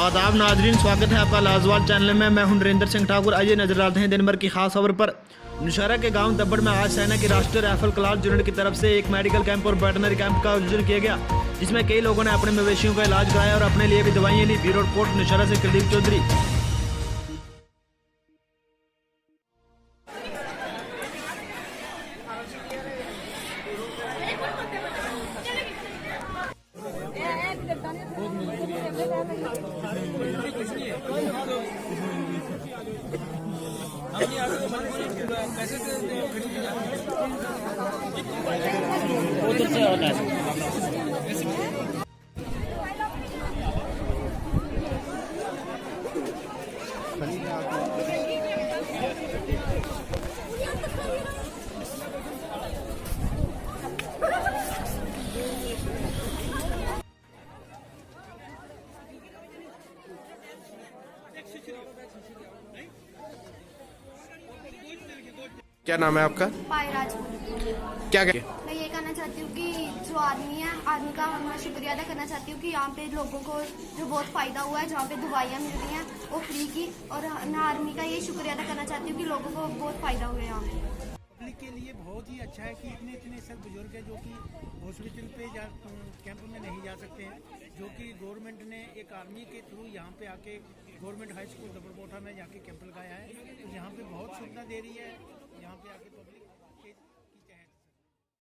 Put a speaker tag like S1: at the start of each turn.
S1: आदाब नाजरीन, स्वागत है आपका लाजवाल चैनल में। मैं हूं नरेंद्र सिंह ठाकुर। आइए नजर डालते हैं दिन भर की खास खबर पर। नौशहरा के गांव दब्बड़ में आज सेना की राष्ट्रीय राइफल क्लास यूनिट की तरफ से एक मेडिकल कैंप और वेटनरी कैंप का आयोजन किया गया, जिसमें कई लोगों ने अपने मवेशियों का इलाज कराया और अपने लिए भी दवाइयाँ ली। ब्यूरो रिपोर्ट नौशहरा से कुलदीप चौधरी।
S2: क्या नाम है आपका?
S3: पायल राजपूत।
S2: क्या
S3: मैं ये कहना चाहती हूँ कि जो आदमी है, आदमी का मैं शुक्रिया अदा करना चाहती हूँ कि यहाँ पे लोगों को जो बहुत फायदा हुआ है, जहाँ पे दवाइयाँ मिल रही हैं वो फ्री की, और मैं आर्मी का ये शुक्रिया अदा करना चाहती हूँ कि लोगों को बहुत फायदा हुआ है यहाँ पे।
S4: पब्लिक के लिए बहुत ही अच्छा है कि इतने सब बुजुर्ग हैं जो कि हॉस्पिटल पे कैंप में नहीं जा सकते हैं, जो कि गवर्नमेंट ने एक आर्मी के थ्रू यहाँ पे आके गवर्नमेंट हाई स्कूल दब्बड़कोटा में जाके कैंप लगाया है। तो यहाँ पे बहुत सुविधा दे रही है यहाँ पे आके पब्लिक।